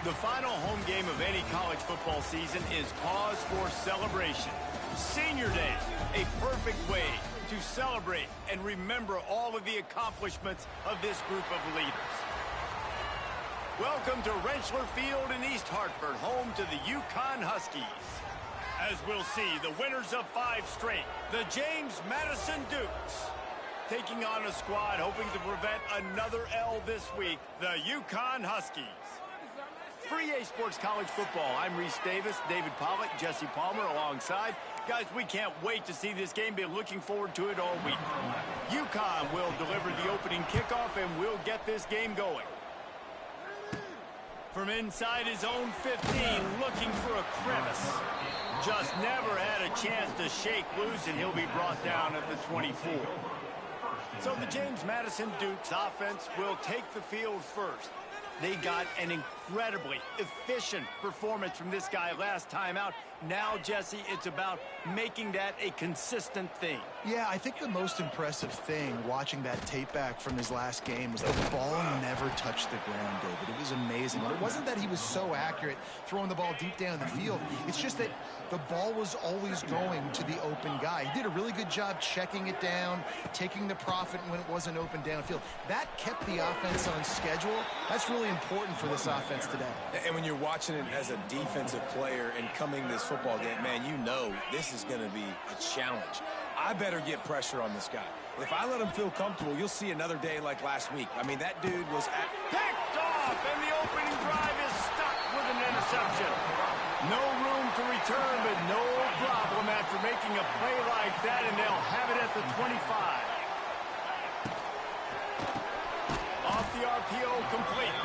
The final home game of any college football season is cause for celebration. Senior Day, a perfect way to celebrate and remember all of the accomplishments of this group of leaders. Welcome to Rentschler Field in East Hartford, home to the UConn Huskies. As we'll see, the winners of 5 straight, the James Madison Dukes, taking on a squad hoping to prevent another L this week, the UConn Huskies. For EA Sports College Football, I'm Reese Davis, David Pollack, Jesse Palmer alongside. Guys, we can't wait to see this game. Been looking forward to it all week. UConn will deliver the opening kickoff, and we'll get this game going. From inside his own 15, looking for a crevice. Just never had a chance to shake loose, and he'll be brought down at the 24. So the James Madison Dukes offense will take the field first. They got an incredibly efficient performance from this guy last time out. Now, Jesse, it's about making that a consistent thing. Yeah, I think the most impressive thing watching that tape back from his last game was the ball never touched the ground, David. It was amazing. It wasn't that he was so accurate throwing the ball deep down the field. It's just that the ball was always going to the open guy. He did a really good job checking it down, taking the profit when it wasn't open downfield. That kept the offense on schedule. That's really important for this offense today. And when you're watching it as a defensive player and coming this football game, man, you know this is going to be a challenge. I better get pressure on this guy. If I let him feel comfortable, you'll see another day like last week. I mean, that dude was picked off, and the opening drive is stuck with an interception. No room to return, but no problem after making a play like that, and they'll have it at the 25. Off the RPO, complete.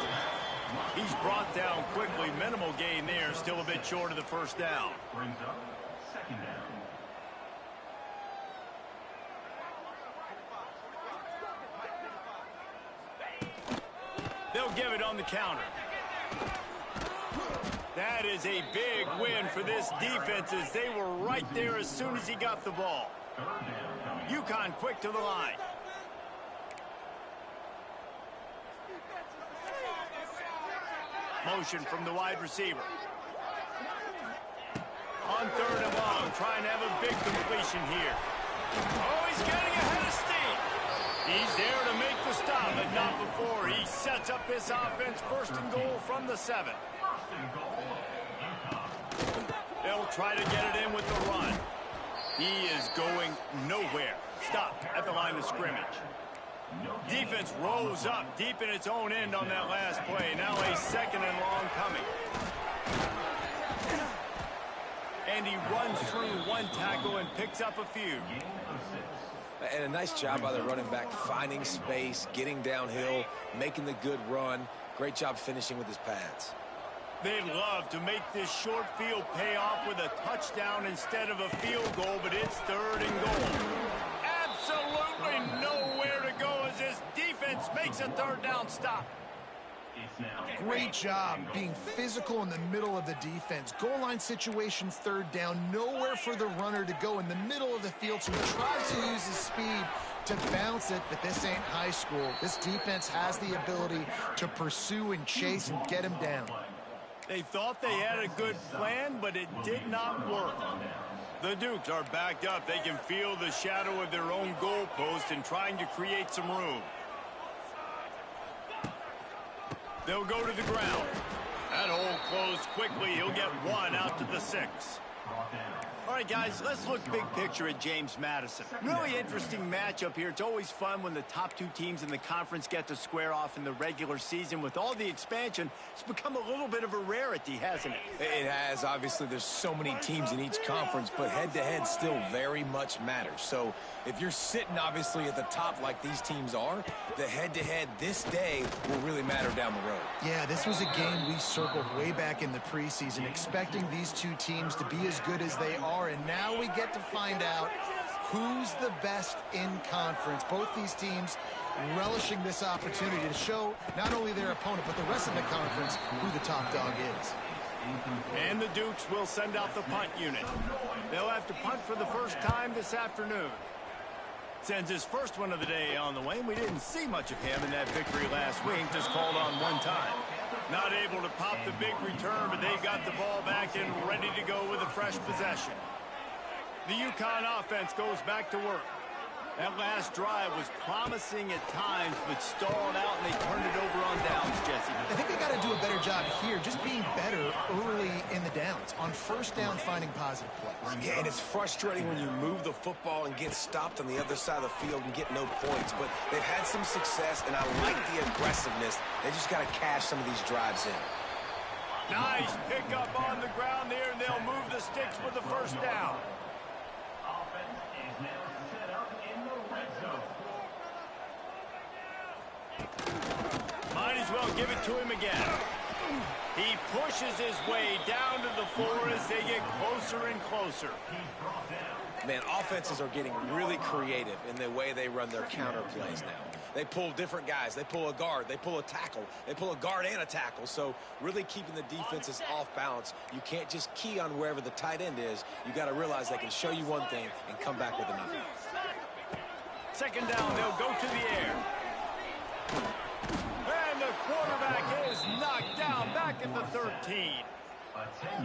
He's brought down quickly. Minimal gain there. Still a bit short of the first down. Brings up second down. They'll give it on the counter. That is a big win for this defense as they were right there as soon as he got the ball. UConn quick to the line. Motion from the wide receiver. On 3rd and long, trying to have a big completion here. Oh, he's getting ahead of steam. He's there to make the stop, but not before. He sets up this offense 1st and goal from the 7. They'll try to get it in with the run. He is going nowhere. Stop at the line of scrimmage. Defense rose up deep in its own end on that last play. Now a 2nd and long coming. And he runs through one tackle and picks up a few. And a nice job by the running back, finding space, getting downhill, making the good run. Great job finishing with his pads. They'd love to make this short field pay off with a touchdown instead of a field goal, but it's 3rd and goal. Absolutely nowhere to go as this defense makes a 3rd down stop. Great job being physical in the middle of the defense. Goal line situation, 3rd down. Nowhere for the runner to go in the middle of the field, so he tries to use his speed to bounce it, but this ain't high school. This defense has the ability to pursue and chase and get him down. They thought they had a good plan, but it did not work. The Dukes are backed up. They can feel the shadow of their own goalpost and trying to create some room. They'll go to the ground. That hole closed quickly. He'll get 1 out to the 6. All right, guys, let's look big picture at James Madison. Really interesting matchup here. It's always fun when the top 2 teams in the conference get to square off in the regular season. With all the expansion, it's become a little bit of a rarity, hasn't it? It has. Obviously, there's so many teams in each conference, but head-to-head still very much matters. So if you're sitting, obviously, at the top like these teams are, the head-to-head this day will really matter down the road. Yeah, this was a game we circled way back in the preseason, expecting these 2 teams to be as good as they are. And now we get to find out who's the best in conference. Both these teams relishing this opportunity to show not only their opponent, but the rest of the conference who the top dog is. And the Dukes will send out the punt unit. They'll have to punt for the first time this afternoon. Sends his first one of the day on the way, and we didn't see much of him in that victory last week, just called on 1 time. Not able to pop the big return, but they've got the ball back and ready to go with a fresh possession. The UConn offense goes back to work. That last drive was promising at times, but stalled out, and they turned it over on downs, Jesse. I think they got to do a better job here, just being better early in the downs. On first down, finding positive plays. Yeah, and it's frustrating when you move the football and get stopped on the other side of the field and get no points. But they've had some success, and I like the aggressiveness. They just got to cash some of these drives in. Nice pickup on the ground there, and they'll move the sticks with the first down. Offense is now set up in the red zone. Might as well give it to him again. He pushes his way down to the floor as they get closer and closer. Man, offenses are getting really creative in the way they run their counter plays now. They pull different guys. They pull a guard. They pull a tackle. They pull a guard and a tackle. So really keeping the defenses off balance. You can't just key on wherever the tight end is. You got to realize they can show you one thing and come back with another. Second down, they'll go to the air. And the quarterback is knocked down back at the 13.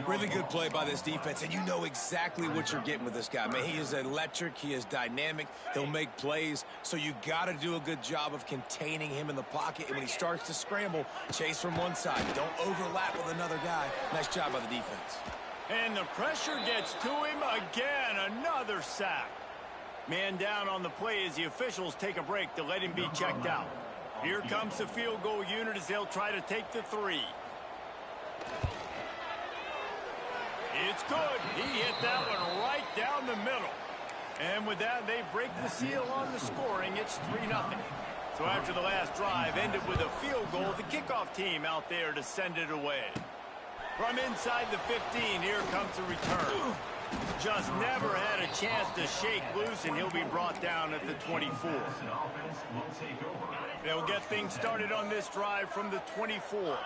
Really good play by this defense, and you know exactly what you're getting with this guy. Man, he is electric. He is dynamic. He'll make plays, so you got to do a good job of containing him in the pocket. And when he starts to scramble, chase from one side. Don't overlap with another guy. Nice job by the defense. And the pressure gets to him again. Another sack. Man down on the play as the officials take a break to let him be checked out. Here comes the field goal unit as they'll try to take the 3. It's good. He hit that one right down the middle. And with that, they break the seal on the scoring. It's 3-0. So after the last drive ended with a field goal, the kickoff team out there to send it away. From inside the 15, here comes the return. Just never had a chance to shake loose, and he'll be brought down at the 24. They'll get things started on this drive from the 24.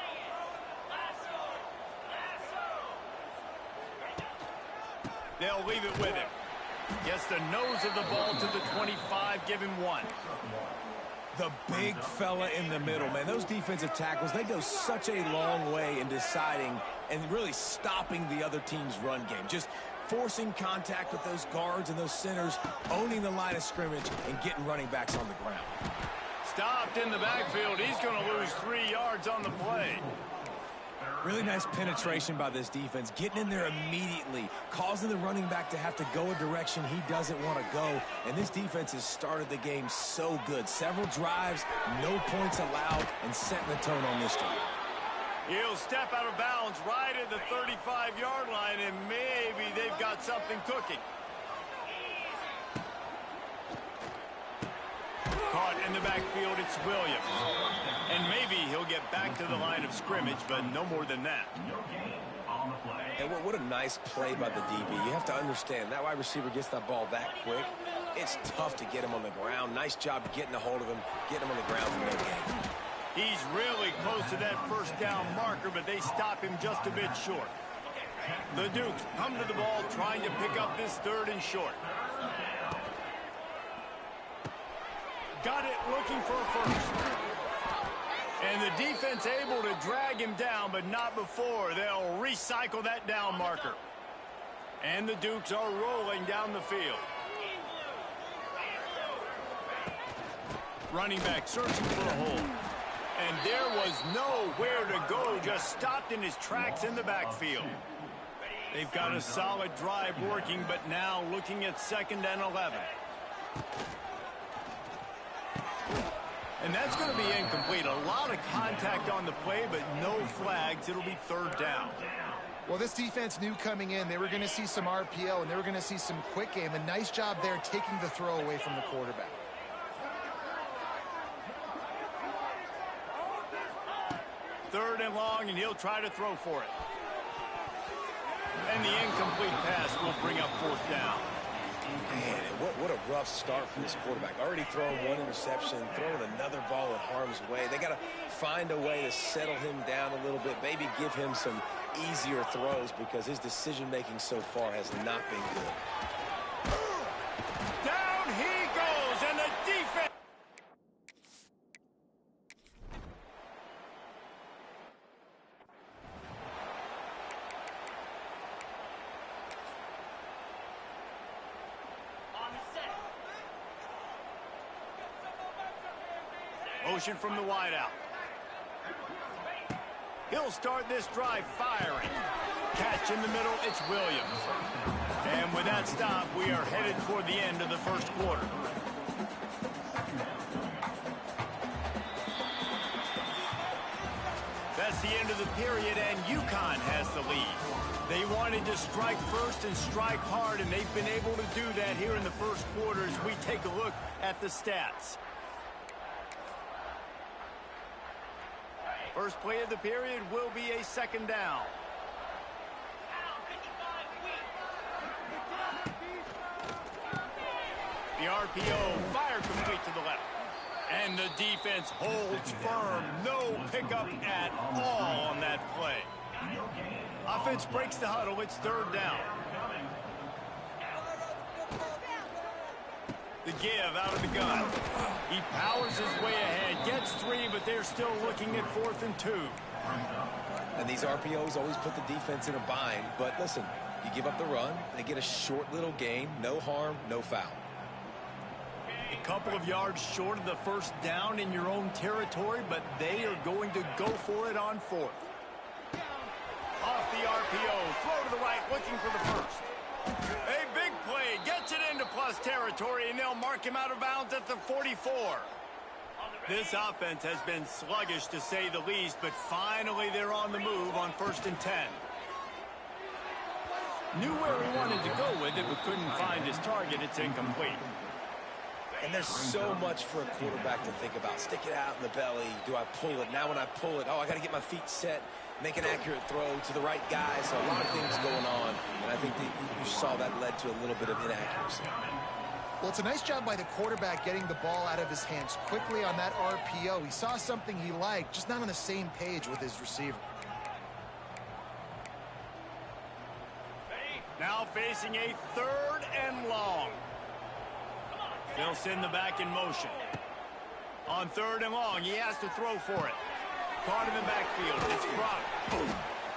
They'll leave it with him. Gets the nose of the ball to the 25, give him 1. The big fella in the middle, man. Those defensive tackles, they go such a long way in deciding and really stopping the other team's run game. Just forcing contact with those guards and those centers, owning the line of scrimmage, and getting running backs on the ground. Stopped in the backfield. He's going to lose 3 yards on the play. Really nice penetration by this defense, getting in there immediately, causing the running back to have to go a direction he doesn't want to go. And this defense has started the game so good. Several drives, no points allowed, and setting the tone on this drive. He'll step out of bounds right at the 35-yard line, and maybe they've got something cooking. Caught in the backfield, it's Williams. And maybe he'll get back to the line of scrimmage, but no more than that. And what a nice play by the DB. You have to understand, that wide receiver gets that ball that quick. It's tough to get him on the ground. Nice job getting a hold of him, getting him on the ground for no gain. He's really close to that first down marker, but they stop him just a bit short. The Dukes come to the ball trying to pick up this 3rd and short. Got it, looking for a first. And the defense able to drag him down, but not before. They'll recycle that down marker. And the Dukes are rolling down the field. Running back searching for a hole. And there was nowhere to go, just stopped in his tracks in the backfield. They've got a solid drive working, but now looking at 2nd and 11. And that's going to be incomplete. A lot of contact on the play, but no flags. It'll be 3rd down. Well, this defense knew coming in they were going to see some RPO and they were going to see some quick game. A nice job there taking the throw away from the quarterback. Third and long, and he'll try to throw for it. And the incomplete pass will bring up 4th down. Man, what a rough start for this quarterback. Already throwing 1 interception, throwing another ball in harm's way. They got to find a way to settle him down a little bit, maybe give him some easier throws because his decision-making so far has not been good. Down he goes, and the defense. motion from the wideout. He'll start this drive firing. Catch in the middle, it's Williams. And with that stop, we are headed toward the end of the first quarter. That's the end of the period, and UConn has the lead. They wanted to strike first and strike hard, and they've been able to do that here in the first quarter as we take a look at the stats. First play of the period will be a second down. The RPO, fire complete to the left. And the defense holds firm. No pickup at all on that play. Offense breaks the huddle. It's third down. The give out of the gun. He powers his way ahead. Gets 3, but they're still looking at 4th and 2. And these RPOs always put the defense in a bind. But listen, you give up the run, they get a short little gain. No harm, no foul. A couple of yards short of the first down in your own territory, but they are going to go for it on 4th. Off the RPO, throw to the right, looking for the first. A big play, gets it into plus territory, and they'll mark him out of bounds at the 44. This offense has been sluggish, to say the least, but finally they're on the move on 1st and 10. Knew where he wanted to go with it, but couldn't find his target. It's incomplete. And there's so much for a quarterback to think about. Stick it out in the belly. Do I pull it? Now when I pull it, oh, I got to get my feet set, make an accurate throw to the right guy. So a lot of things going on, and I think that you saw that led to a little bit of inaccuracy. Well, it's a nice job by the quarterback getting the ball out of his hands quickly on that RPO. He saw something he liked, just not on the same page with his receiver. Now facing a 3rd and long. They'll send the back in motion. On 3rd and long, he has to throw for it. Caught in the backfield. It's Brock.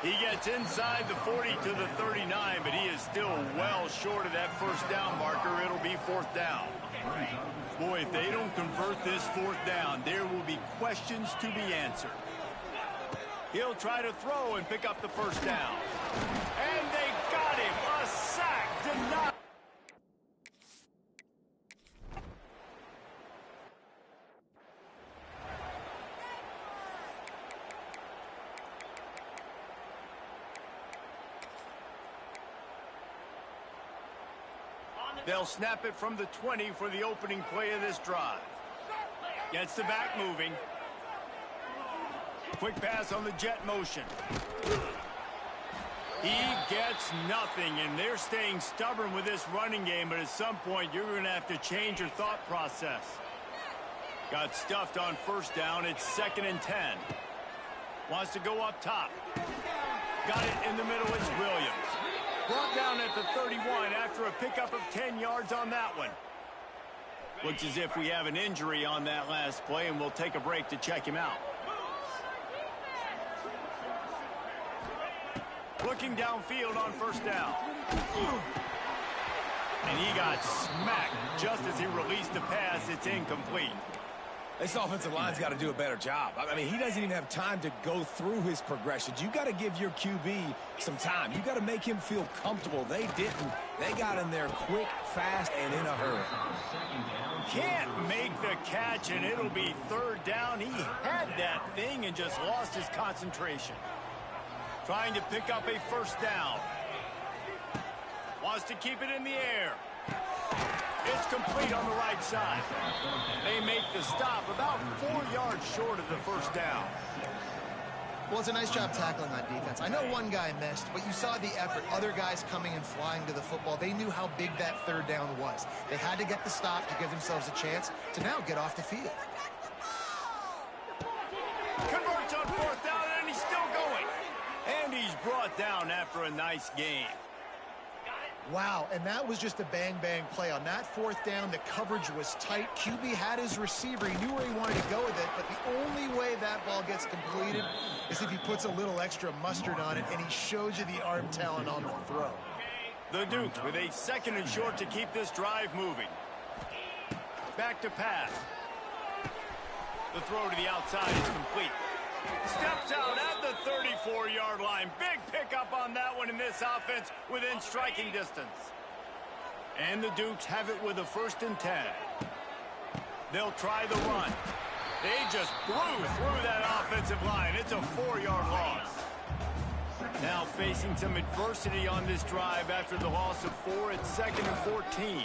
He gets inside the 40 to the 39, but he is still well short of that first down marker. It'll be 4th down. Boy, if they don't convert this 4th down, there will be questions to be answered. He'll try to throw and pick up the first down. And they got him. A sack denied. They'll snap it from the 20 for the opening play of this drive. Gets the back moving. Quick pass on the jet motion. He gets nothing, and they're staying stubborn with this running game, but at some point you're going to have to change your thought process. Got stuffed on 1st down. It's 2nd and 10. Wants to go up top. Got it in the middle. It's Williams. Brought down at the 31 after a pickup of 10 yards on that one. Looks as if we have an injury on that last play, and we'll take a break to check him out. Looking downfield on 1st down. And he got smacked just as he released the pass. It's incomplete. This offensive line's got to do a better job. I mean, he doesn't even have time to go through his progressions. You got to give your QB some time. You got to make him feel comfortable. They didn't. They got in there quick, fast, and in a hurry. Can't make the catch, and it'll be 3rd down. He had that thing and just lost his concentration. Trying to pick up a 1st down. Wants to keep it in the air. It's complete on the right side. They make the stop about 4 yards short of the 1st down. Well, it's a nice job tackling on defense. I know one guy missed, but you saw the effort. Other guys coming and flying to the football. They knew how big that 3rd down was. They had to get the stop to give themselves a chance to now get off the field. Converts on 4th down, and he's still going. And he's brought down after a nice gain. Wow, and that was just a bang-bang play. On that 4th down, the coverage was tight. QB had his receiver. He knew where he wanted to go with it, but the only way that ball gets completed is if he puts a little extra mustard on it, and he shows you the arm talent on the throw. The Dukes with a 2nd and short to keep this drive moving. Back to pass. The throw to the outside is complete. Steps out at the 34-yard line. Big pickup on that one in this offense within striking distance. And the Dukes have it with a 1st and 10. They'll try the run. They just blew through that offensive line. It's a 4-yard loss. Now facing some adversity on this drive after the loss of 4 at 2nd and 14.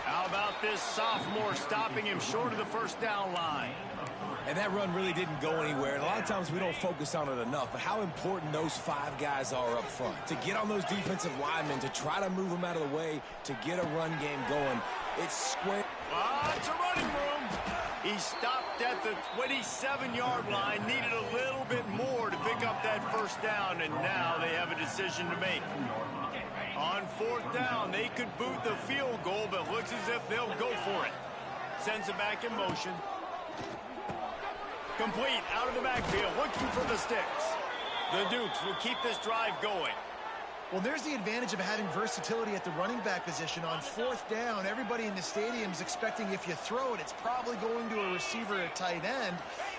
How about this sophomore stopping him short of the 1st down line? And that run really didn't go anywhere. And a lot of times we don't focus on it enough, but how important those 5 guys are up front. To get on those defensive linemen, to try to move them out of the way, to get a run game going. It's square. It's a running room. He stopped at the 27-yard line, needed a little bit more to pick up that 1st down, and now they have a decision to make. On 4th down, they could boot the field goal, but looks as if they'll go for it. Sends it back in motion. Complete out of the backfield, looking for the sticks. The Dukes will keep this drive going. Well, there's the advantage of having versatility at the running back position. On 4th down, everybody in the stadium is expecting if you throw it, it's probably going to a receiver or tight end.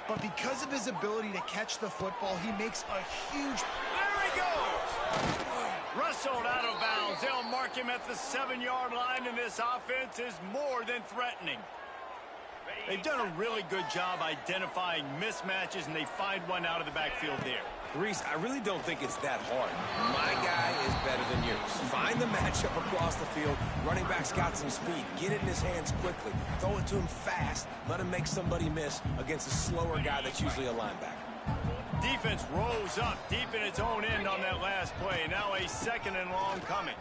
But because of his ability to catch the football, he makes a huge... There he goes! Wrestled out of bounds. They'll mark him at the 7-yard line, and this offense is more than threatening. They've done a really good job identifying mismatches, and they find one out of the backfield there. Reese, I really don't think it's that hard. My guy is better than yours. Find the matchup across the field. Running back's got some speed. Get it in his hands quickly. Throw it to him fast. Let him make somebody miss against a slower guy that's usually a linebacker. Defense rose up deep in its own end on that last play. Now a 2nd and long coming.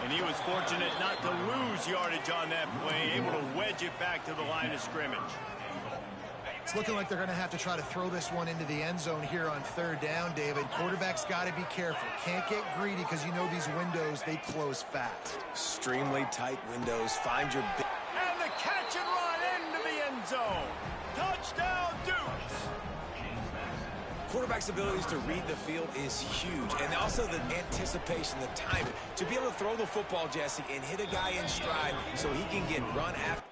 And he was fortunate not to lose yardage on that play, able to wedge it back to the line of scrimmage. It's looking like they're going to have to try to throw this one into the end zone here on 3rd down, David. Quarterback's got to be careful. Can't get greedy because you know these windows, they close fast. Extremely tight windows. Find your... And the catch and run into the end zone. Touchdown, Dukes. Quarterback's abilities to read the field is huge. And also the anticipation, the timing. To be able to throw the football, Jesse, and hit a guy in stride so he can get run after.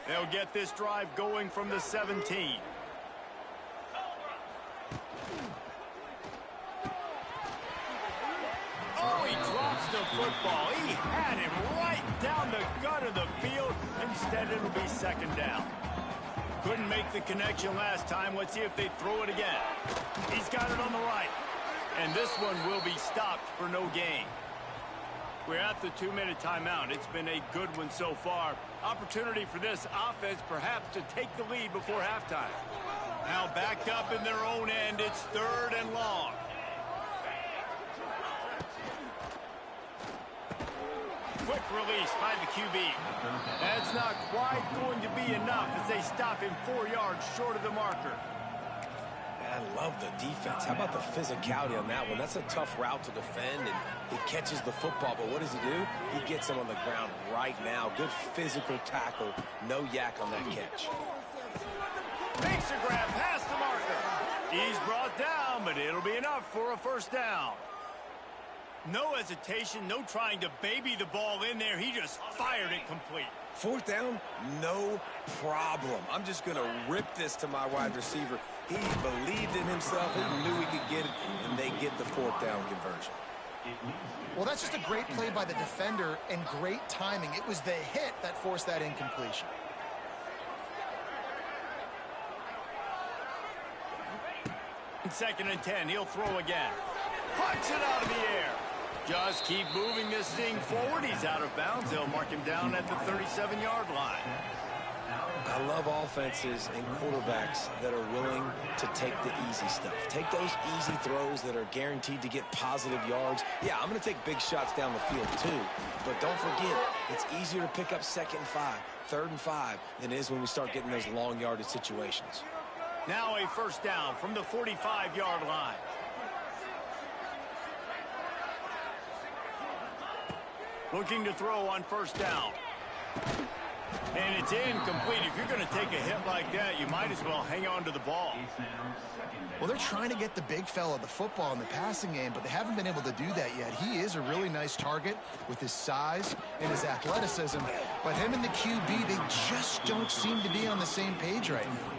They'll get this drive going from the 17. Oh, he drops the football. He had him right down the gut of the field. Instead, it'll be 2nd down. Couldn't make the connection last time. Let's see if they throw it again. He's got it on the right. And this one will be stopped for no gain. We're at the 2-minute timeout. It's been a good one so far. Opportunity for this offense perhaps to take the lead before halftime. Now backed up in their own end. It's 3rd and long. Quick release by the QB. That's not quite going to be enough as they stop him 4 yards short of the marker. I love the defense. How about the physicality on that one? That's a tough route to defend, and he catches the football. But what does he do? He gets him on the ground right now. Good physical tackle. No yak on that catch. Makes a grab past the marker. He's brought down, but it'll be enough for a 1st down. No hesitation, no trying to baby the ball in there. He just fired it complete. 4th down, no problem. I'm just going to rip this to my wide receiver. He believed in himself. He knew he could get it, and they get the 4th down conversion. Well, that's just a great play by the defender and great timing. It was the hit that forced that incompletion. In 2nd and 10, he'll throw again. Puts it out of the air. Just keep moving this thing forward. He's out of bounds. They'll mark him down at the 37-yard line. I love offenses and quarterbacks that are willing to take the easy stuff. Take those easy throws that are guaranteed to get positive yards. Yeah, I'm going to take big shots down the field too. But don't forget, it's easier to pick up 2nd and 5, 3rd and 5 than it is when we start getting those long yardage situations. Now a 1st down from the 45-yard line. Looking to throw on 1st down. And it's incomplete. If you're going to take a hit like that, you might as well hang on to the ball. Well, they're trying to get the big fella the football in the passing game, but they haven't been able to do that yet. He is a really nice target with his size and his athleticism, but him and the QB, they just don't seem to be on the same page right now.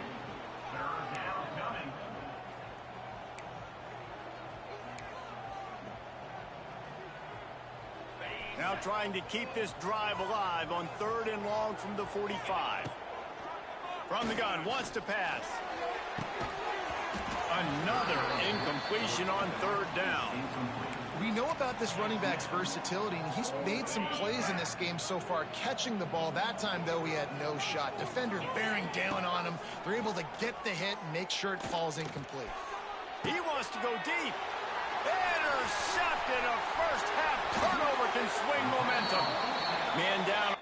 Now trying to keep this drive alive on 3rd and long from the 45. From the gun, wants to pass. Another incompletion on 3rd down. We know about this running back's versatility, and he's made some plays in this game so far, catching the ball. That time, though, he had no shot. Defender bearing down on him. They're able to get the hit and make sure it falls incomplete. He wants to go deep. Intercepted. A first half turnover can swing momentum. Man down.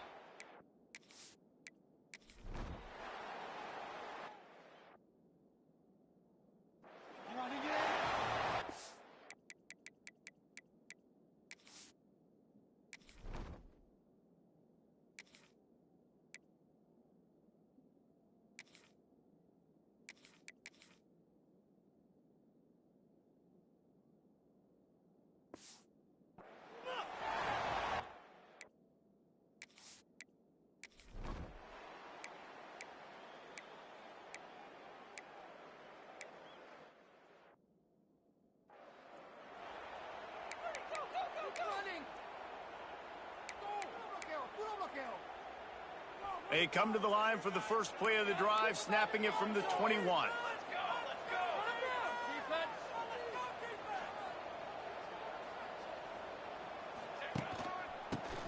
They come to the line for the first play of the drive, snapping it from the 21.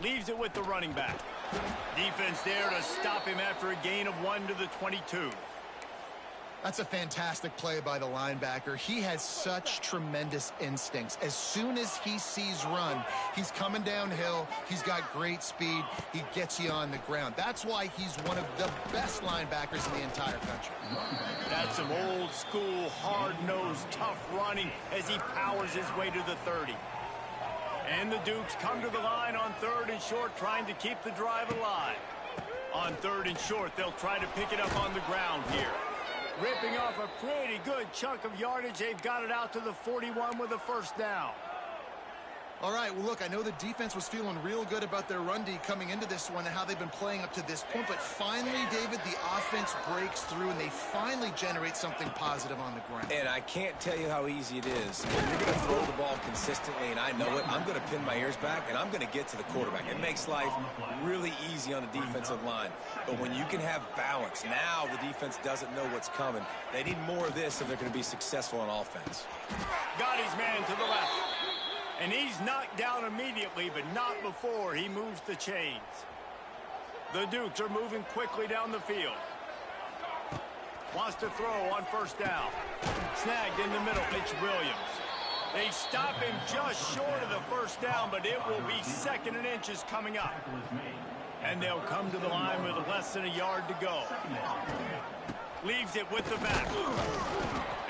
Leaves it with the running back. Defense there to stop him after a gain of 1 to the 22. That's a fantastic play by the linebacker. He has such tremendous instincts. As soon as he sees run, he's coming downhill. He's got great speed. He gets you on the ground. That's why he's one of the best linebackers in the entire country. That's some old school, hard-nosed, tough running as he powers his way to the 30. And the Dukes come to the line on 3rd and short, trying to keep the drive alive. On 3rd and short, they'll try to pick it up on the ground here. Ripping off a pretty good chunk of yardage. They've got it out to the 41 with a first down. All right, well, look, I know the defense was feeling real good about their run D coming into this one and how they've been playing up to this point, but finally, David, the offense breaks through and they finally generate something positive on the ground. And I can't tell you how easy it is. When you're going to throw the ball consistently, and I know it, I'm going to pin my ears back, and I'm going to get to the quarterback. It makes life really easy on the defensive line. But when you can have balance, now the defense doesn't know what's coming. They need more of this if they're going to be successful on offense. Got his man to the left. And he's knocked down immediately, but not before he moves the chains. The Dukes are moving quickly down the field. Wants to throw on first down. Snagged in the middle, Mitch Williams. They stop him just short of the first down, but it will be 2nd and inches coming up. And they'll come to the line with less than a yard to go. Leaves it with the back.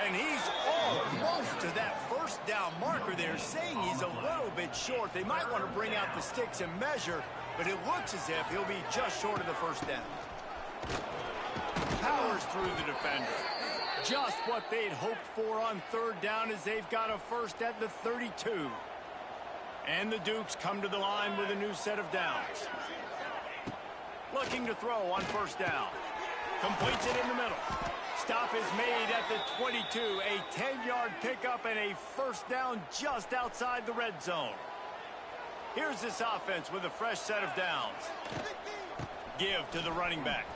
And he's almost to that first down marker there, saying he's a little bit short. They might want to bring out the sticks and measure, but it looks as if he'll be just short of the first down. Powers through the defender. Just what they'd hoped for on 3rd down as they've got a first at the 32. And the Dukes come to the line with a new set of downs. Looking to throw on first down. Completes it in the middle. Stop is made at the 22. A 10-yard pickup and a first down just outside the red zone. Here's this offense with a fresh set of downs. Give to the running back.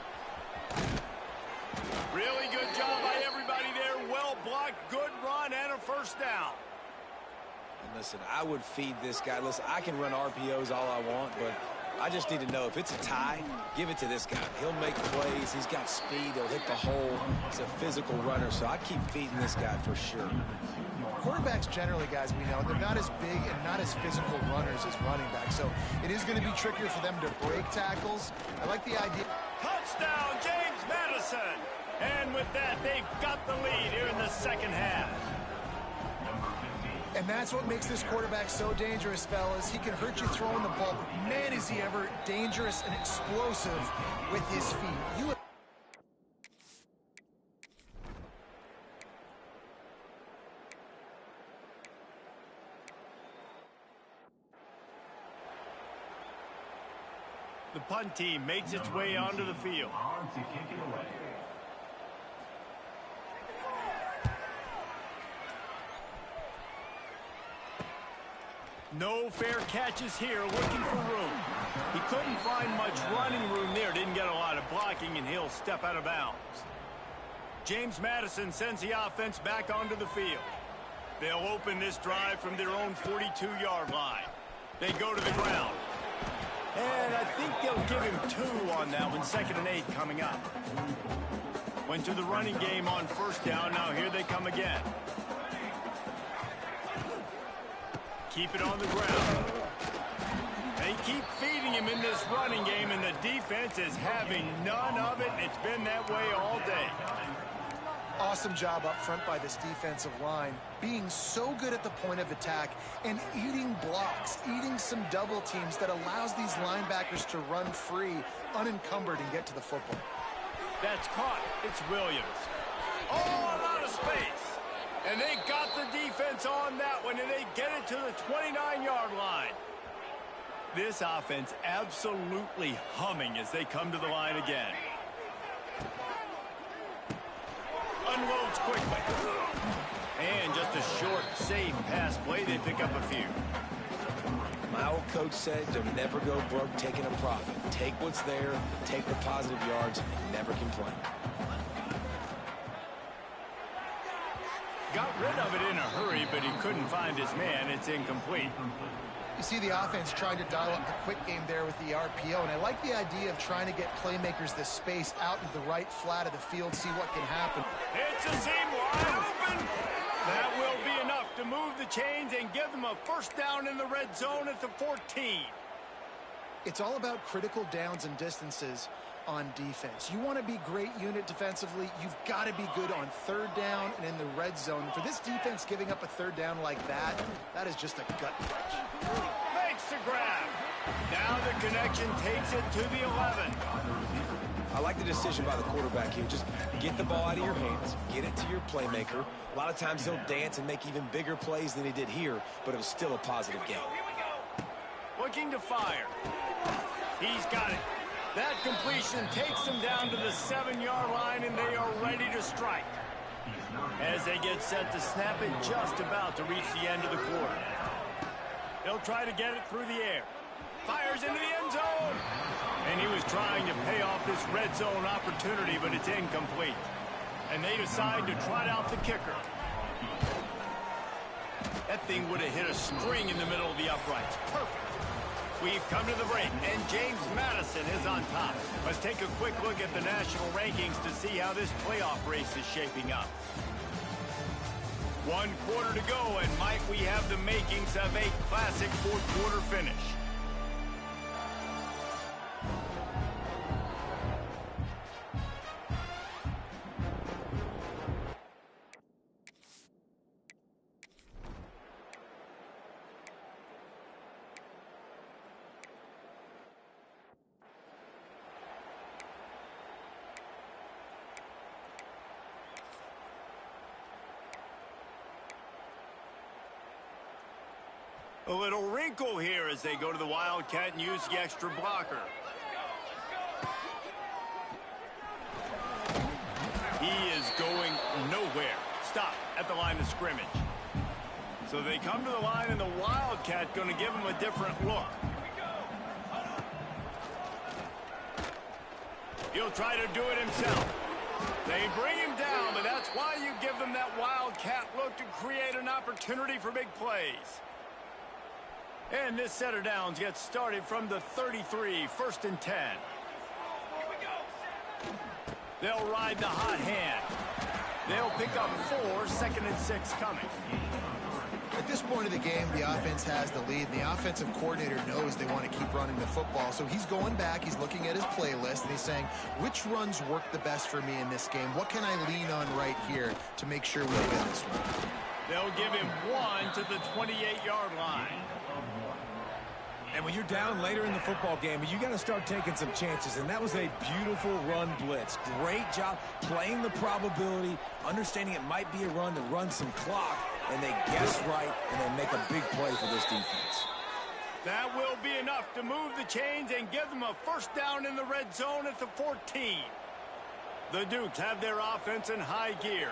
Really good job by everybody there. Well blocked, good run, and a first down. And listen, I would feed this guy. Listen, I can run RPOs all I want, but I just need to know if it's a tie, give it to this guy. He'll make plays. He's got speed. He'll hit the hole. He's a physical runner, so I keep feeding this guy for sure. Quarterbacks generally, guys, we know, they're not as big and not as physical runners as running backs, so it is going to be trickier for them to break tackles. I like the idea. Touchdown, James Madison. And with that, they've got the lead here in the second half. And that's what makes this quarterback so dangerous, fellas. He can hurt you throwing the ball, but man, is he ever dangerous and explosive with his feet. The punt team makes its way onto the field. On to kick it away. No fair catches here, looking for room. He couldn't find much running room there, didn't get a lot of blocking, and he'll step out of bounds. James Madison sends the offense back onto the field. They'll open this drive from their own 42-yard line. They go to the ground. And I think they'll give him 2 on that one, 2nd and 8 coming up. Went to the running game on 1st down, now here they come again. Keep it on the ground. They keep feeding him in this running game, and the defense is having none of it, and it's been that way all day. Awesome job up front by this defensive line, being so good at the point of attack and eating blocks, eating some double teams that allows these linebackers to run free, unencumbered, and get to the football. That's caught. It's Williams. Oh, a lot of space. And they got the defense on that one, and they get it to the 29-yard line. This offense absolutely humming as they come to the line again. Unloads quickly. And just a short, safe pass play. They pick up a few. My old coach said, don't never go broke taking a profit. Take what's there, take the positive yards, and never complain. Got rid of it in a hurry, but he couldn't find his man. It's incomplete. You see the offense trying to dial up the quick game there with the RPO, and I like the idea of trying to get playmakers this space out into the right flat of the field, see what can happen. It's a seam wide open. That will be enough to move the chains and give them a 1st down in the red zone at the 14. It's all about critical downs and distances on defense. You want to be great unit defensively, you've got to be good on 3rd down and in the red zone. For this defense giving up a 3rd down like that, that is just a gut punch. Makes the grab. Now the connection takes it to the 11. I like the decision by the quarterback here. Just get the ball out of your hands, get it to your playmaker. A lot of times he'll dance and make even bigger plays than he did here, but it was still a positive game. Looking to fire. He's got it. That completion takes them down to the 7-yard line, and they are ready to strike. As they get set to snap it, just about to reach the end of the quarter. They'll try to get it through the air. Fires into the end zone. And he was trying to pay off this red zone opportunity, but it's incomplete. And they decide to trot out the kicker. That thing would have hit a string in the middle of the uprights. Perfect. We've come to the break, and James Madison is on top. Let's take a quick look at the national rankings to see how this playoff race is shaping up. 1 quarter to go, and might we have the makings of a classic 4th quarter finish. A little wrinkle here as they go to the Wildcat and use the extra blocker. He is going nowhere. Stop at the line of scrimmage. So they come to the line, and the Wildcat going to give him a different look. He'll try to do it himself. They bring him down, but that's why you give them that Wildcat look to create an opportunity for big plays. And this set of downs gets started from the 33, 1st and 10. They'll ride the hot hand. They'll pick up 4, 2nd and 6 coming. At this point of the game, the offense has the lead, and the offensive coordinator knows they want to keep running the football. So he's going back, he's looking at his playlist, and he's saying, which runs work the best for me in this game? What can I lean on right here to make sure we win this one? They'll give him 1 to the 28-yard line. And when you're down later in the football game, you got to start taking some chances, and that was a beautiful run blitz. Great job playing the probability, understanding it might be a run to run some clock, and they guess right, and they make a big play for this defense. That will be enough to move the chains and give them a first down in the red zone at the 14. The Dukes have their offense in high gear.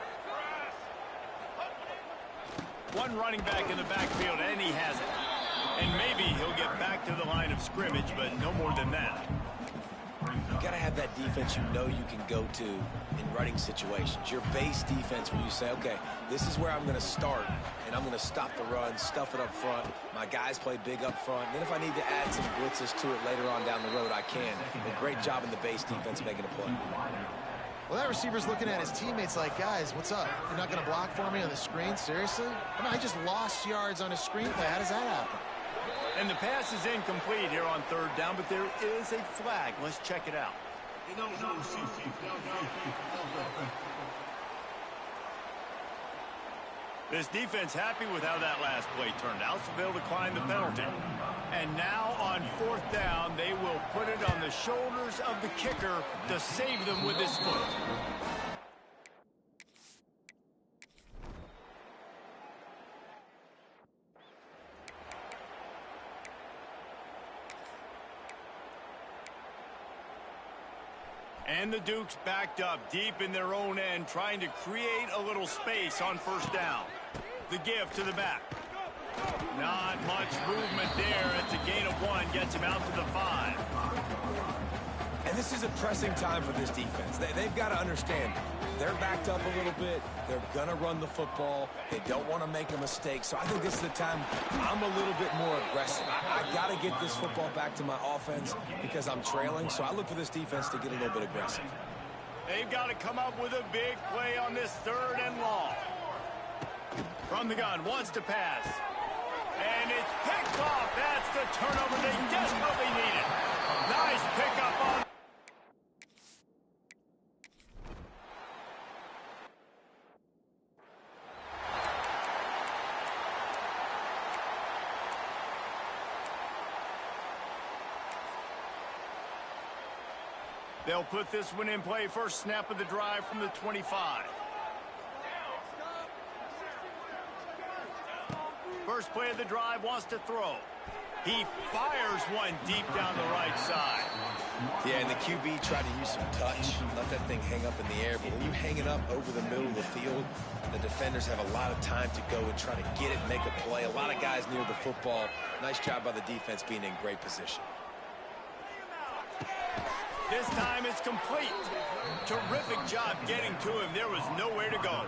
One running back in the backfield, and he has it. And maybe he'll get back to the line of scrimmage, but no more than that. You got to have that defense you know you can go to in running situations. Your base defense where you say, okay, this is where I'm going to start, and I'm going to stop the run, stuff it up front. My guys play big up front. Then if I need to add some blitzes to it later on down the road, I can. A great job in the base defense making a play. Well, that receiver's looking at his teammates like, guys, what's up? You're not going to block for me on the screen? Seriously? I mean, I just lost yards on a screen play. How does that happen? And the pass is incomplete here on third down, but there is a flag. Let's check it out. This defense happy with how that last play turned out, so they'll decline the penalty. And now on fourth down, they will put it on the shoulders of the kicker to save them with his foot. And the Dukes backed up deep in their own end, trying to create a little space on first down. The give to the back. Not much movement there. It's a gain of 1, gets him out to the 5. And this is a pressing time for this defense. They've got to understand, they're backed up a little bit. They're going to run the football. They don't want to make a mistake. So I think this is the time I'm a little bit more aggressive. I got to get this football back to my offense because I'm trailing. So I look for this defense to get a little bit aggressive. They've got to come up with a big play on this 3rd and long. From the gun, wants to pass. And it's picked off. That's the turnover they desperately needed. Nice pickup on. They'll put this one in play. First snap of the drive from the 25. First play of the drive, wants to throw. He fires one deep down the right side. Yeah, and the QB tried to use some touch, let that thing hang up in the air. But when you hang it up over the middle of the field, the defenders have a lot of time to go and try to get it and make a play. A lot of guys near the football. Nice job by the defense being in great position. This time it's complete. Terrific job getting to him. There was nowhere to go.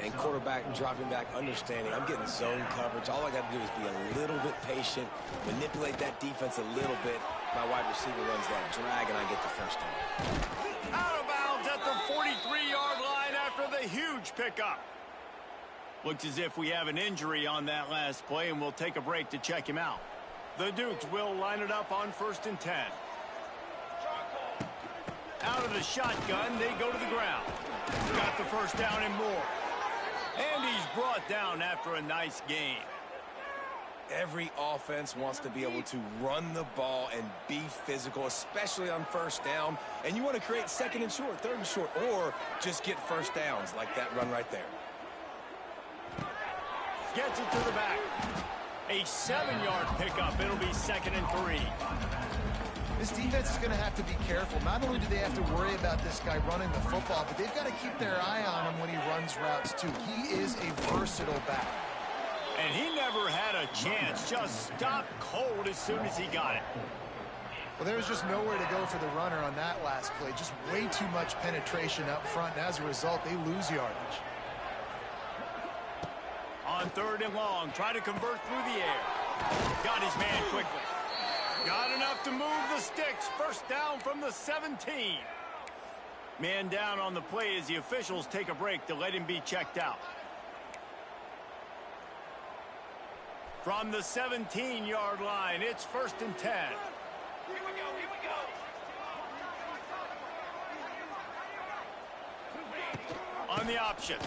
And quarterback dropping back, understanding I'm getting zone coverage. All I got to do is be a little bit patient, manipulate that defense a little bit. My wide receiver runs that drag, and I get the first down. Out of bounds at the 43-yard line after the huge pickup. Looks as if we have an injury on that last play, and we'll take a break to check him out. The Dukes will line it up on 1st and 10. Out of the shotgun, they go to the ground. Got the first down and more. And he's brought down after a nice gain. Every offense wants to be able to run the ball and be physical, especially on first down. And you want to create 2nd and short, 3rd and short, or just get first downs like that run right there. Gets it to the back. A 7-yard pickup. It'll be 2nd and 3. This defense is going to have to be careful. Not only do they have to worry about this guy running the football, but they've got to keep their eye on him when he runs routes, too. He is a versatile back. And he never had a chance. Just stopped cold as soon as he got it. Well, there was just nowhere to go for the runner on that last play. Just way too much penetration up front, and as a result, they lose yardage. On 3rd and long, try to convert through the air. Got his man quickly. Got enough to move the sticks. First down from the 17. Man down on the play as the officials take a break to let him be checked out. From the 17-yard line, it's 1st and 10. Here we go. On the option.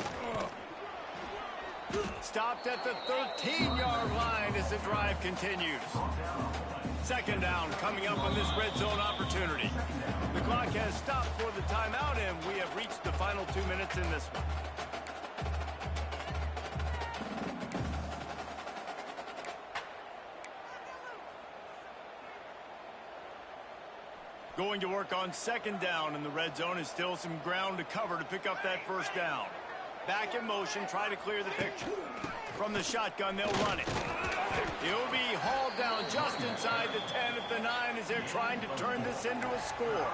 Stopped at the 13-yard line as the drive continues. Second down coming up on this red zone opportunity. The clock has stopped for the timeout, and we have reached the final 2 minutes in this one. Going to work on second down in the red zone is still some ground to cover to pick up that first down. Back in motion, try to clear the picture. From the shotgun, they'll run it. He'll be hauled down just inside the 10 at the 9 as they're trying to turn this into a score.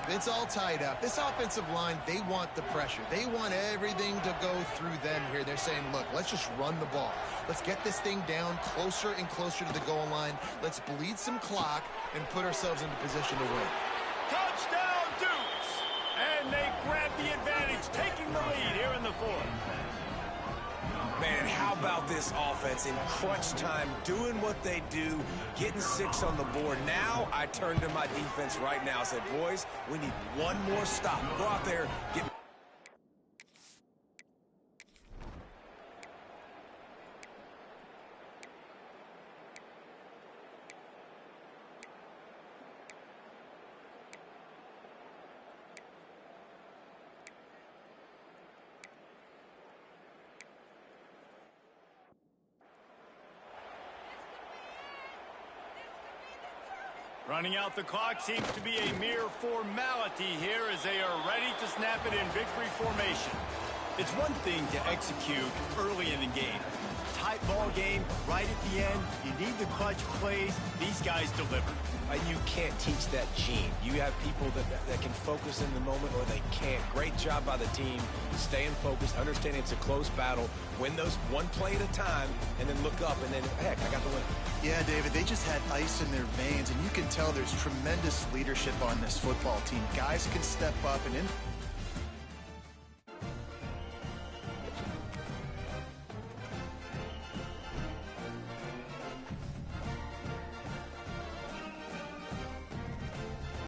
It's all tied up. This offensive line, they want the pressure. They want everything to go through them here. They're saying, look, let's just run the ball. Let's get this thing down closer and closer to the goal line. Let's bleed some clock and put ourselves into position to win. Touchdown, Dukes! And they grab the advantage, taking the lead here in the fourth. Man, how about this offense in crunch time, doing what they do, getting 6 on the board. Now I turn to my defense right now. I said, boys, we need one more stop. Go out there, get... Running out the clock seems to be a mere formality here as they are ready to snap it in victory formation. It's one thing to execute early in the game. Tight ball game, right at the end, you need the clutch plays. These guys deliver. You can't teach that gene. You have people that can focus in the moment or they can't. Great job by the team, staying focused, understanding it's a close battle, win those one play at a time, and then look up, and then, heck, I got the win. Yeah, David, they just had ice in their veins, and you can tell there's tremendous leadership on this football team. Guys can step up, and